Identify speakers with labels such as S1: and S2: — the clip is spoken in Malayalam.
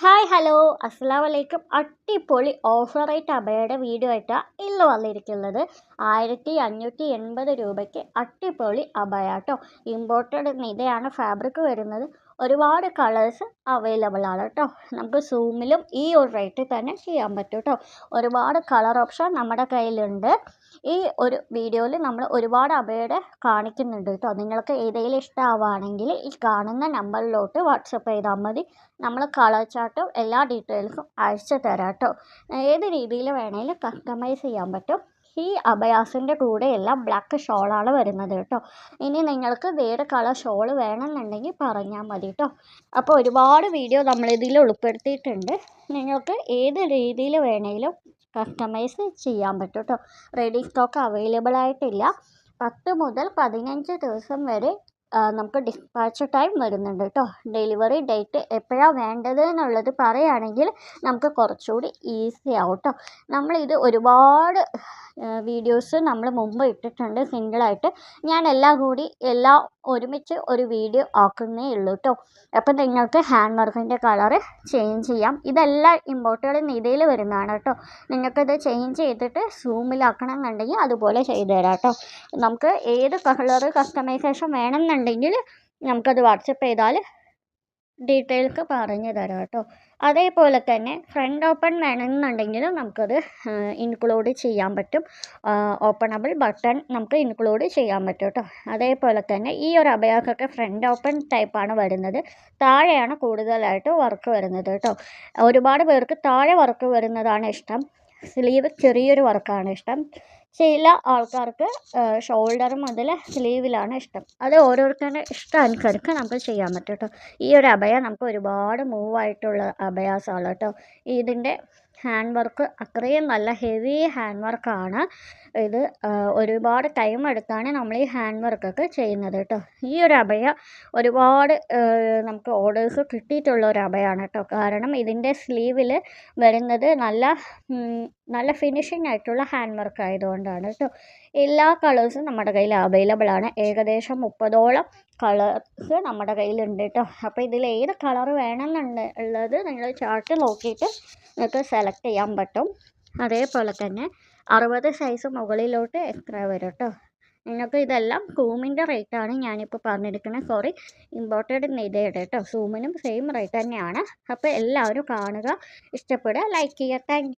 S1: ഹായ് ഹലോ അസ്സലാമലൈക്കും. അടിപൊളി ഓഫർ റേറ്റ് അബയുടെ വീഡിയോ ആയിട്ടാണ് ഇന്ന് വന്നിരിക്കുന്നത്. 1580 രൂപയ്ക്ക് അടിപൊളി അബയ കേട്ടോ. ഇമ്പോർട്ടഡ് ഇതയാണ് ഫാബ്രിക് വരുന്നത്. ഒരുപാട് കളേഴ്സ് അവൈലബിൾ ആണ് കേട്ടോ. നമുക്ക് സൂമിലും ഈ ഒരു റേറ്റിൽ തന്നെ ചെയ്യാൻ പറ്റും കേട്ടോ. ഒരുപാട് കളർ ഓപ്ഷൻ നമ്മുടെ കയ്യിലുണ്ട്. ഈ ഒരു വീഡിയോയിൽ നമ്മൾ ഒരുപാട് അബയുടെ കാണിക്കുന്നുണ്ട് കേട്ടോ. നിങ്ങൾക്ക് ഏതെങ്കിലും ഇഷ്ടമാവുകയാണെങ്കിൽ ഈ കാണുന്ന നമ്പറിലോട്ട് വാട്സപ്പ് ചെയ്താൽ മതി. നമ്മൾ കളർ ചാർട്ടും എല്ലാ ഡീറ്റെയിൽസും അയച്ചു തരാം കേട്ടോ. ഏത് രീതിയിൽ വേണമെങ്കിലും കസ്റ്റമൈസ് ചെയ്യാൻ പറ്റും. ഈ അബയാസിൻ്റെ കൂടെ എല്ലാം ബ്ലാക്ക് ഷോളാണ് വരുന്നത് കേട്ടോ. ഇനി നിങ്ങൾക്ക് വേറെ കളർ ഷോൾ വേണമെന്നുണ്ടെങ്കിൽ പറഞ്ഞാൽ മതി കേട്ടോ. അപ്പോൾ ഒരുപാട് വീഡിയോ നമ്മളിതിൽ ഉൾപ്പെടുത്തിയിട്ടുണ്ട്. നിങ്ങൾക്ക് ഏത് രീതിയിൽ വേണമെങ്കിലും കസ്റ്റമൈസ് ചെയ്യാൻ പറ്റും കേട്ടോ. റെഡി സ്റ്റോക്ക് അവൈലബിൾ ആയിട്ടില്ല. 10 മുതൽ 15 ദിവസം വരെ നമുക്ക് ഡിസ്പാച്ച് ടൈം വരുന്നുണ്ട് കേട്ടോ. ഡെലിവറി ഡേറ്റ് എപ്പോഴാണ് വേണ്ടത് എന്നുള്ളത് പറയുകയാണെങ്കിൽ നമുക്ക് കുറച്ചുകൂടി ഈസി ആവും കേട്ടോ. നമ്മളിത് ഒരുപാട് വീഡിയോസ് നമ്മൾ മുമ്പ് ഇട്ടിട്ടുണ്ട് സിംഗിളായിട്ട്. ഞാൻ എല്ലാം ഒരുമിച്ച് ഒരു വീഡിയോ ആക്കുന്നേ ഉള്ളൂ കേട്ടോ. അപ്പം നിങ്ങൾക്ക് ഹാൻഡ് വർക്കിൻ്റെ കളറ് ചേഞ്ച് ചെയ്യാം. ഇതെല്ലാം ഇമ്പോർട്ടഡ് നിതയിൽ വരുന്നതാണ് കേട്ടോ. നിങ്ങൾക്കിത് ചേഞ്ച് ചെയ്തിട്ട് സൂമിലാക്കണം എന്നുണ്ടെങ്കിൽ അതുപോലെ ചെയ്തു തരാം കേട്ടോ. നമുക്ക് ഏത് കളറ് കസ്റ്റമൈസേഷൻ വേണമെന്നുണ്ടെങ്കിൽ നമുക്കത് വാട്സപ്പ് ചെയ്താൽ ഡീറ്റെയിൽസ് പറഞ്ഞു തരാം കേട്ടോ. അതേപോലെ തന്നെ ഫ്രണ്ട് ഓപ്പൺ വേണമെന്നുണ്ടെങ്കിലും നമുക്കത് ഇൻക്ലൂഡ് ചെയ്യാൻ പറ്റും. ഓപ്പണബിൾ ബട്ടൺ നമുക്ക് ഇൻക്ലൂഡ് ചെയ്യാൻ പറ്റും കേട്ടോ. അതേപോലെ തന്നെ ഈ ഒരു അബയാക്കൊക്കെ ഫ്രണ്ട് ഓപ്പൺ ടൈപ്പാണ് വരുന്നത്. താഴെയാണ് കൂടുതലായിട്ട് വർക്ക് വരുന്നത് കേട്ടോ. ഒരുപാട് പേർക്ക് താഴെ വർക്ക് വരുന്നതാണ് ഇഷ്ടം. സ്ലീവ് ചെറിയൊരു വർക്കാണ് ഇഷ്ടം. ചില ആൾക്കാർക്ക് ഷോൾഡർ മുതൽ സ്ലീവിലാണ് ഇഷ്ടം. അത് ഓരോരുത്തരുടെ ഇഷ്ടം അനുസരിച്ച് നമുക്ക് ചെയ്യാൻ പറ്റും കേട്ടോ. ഈ ഒരു അബയ നമുക്ക് ഒരുപാട് മൂവായിട്ടുള്ള അബയാസാണ് കേട്ടോ. ഇതിൻ്റെ ഹാൻഡ് വർക്ക് അത്രയും നല്ല ഹെവി ഹാൻഡ് വർക്കാണ്. ഇത് ഒരുപാട് ടൈം എടുത്താണ് നമ്മൾ ഈ ഹാൻഡ് വർക്കൊക്കെ ചെയ്യുന്നത് കേട്ടോ. ഈ ഒരു അബയ ഒരുപാട് നമുക്ക് ഓർഡേഴ്സ് കിട്ടിയിട്ടുള്ള ഒരു അബയാണ് കേട്ടോ. കാരണം ഇതിൻ്റെ സ്ലീവിൽ വരുന്നത് നല്ല ഫിനിഷിംഗ് ആയിട്ടുള്ള ഹാൻഡ് വർക്ക് ആയതുകൊണ്ടാണ് കേട്ടോ. എല്ലാ കളേഴ്സും നമ്മുടെ കയ്യിൽ അവൈലബിൾ ആണ്. ഏകദേശം 30ഓളം കളേഴ്സ് നമ്മുടെ കയ്യിലുണ്ട് കേട്ടോ. അപ്പോൾ ഇതിൽ ഏത് കളർ വേണമെന്നുള്ളത് നിങ്ങൾ ചാർട്ട് നോക്കിയിട്ട് നിങ്ങൾക്ക് സെലക്ട് ചെയ്യാൻ പറ്റും. അതേപോലെ തന്നെ 60 സൈസ് മുകളിലോട്ട് എക്സ്ട്രാ വരും കേട്ടോ. നിങ്ങൾക്ക് ഇതെല്ലാം സൂമിൻ്റെ റേറ്റാണ് ഞാനിപ്പോൾ പറഞ്ഞിരിക്കുന്നത്. ഇമ്പോർട്ടഡ് ഇതേടെ കേട്ടോ. സൂമിനും സെയിം റേറ്റ് തന്നെയാണ്. അപ്പോൾ എല്ലാവരും കാണുക, ഇഷ്ടപ്പെടുക, ലൈക്ക് ചെയ്യുക. താങ്ക്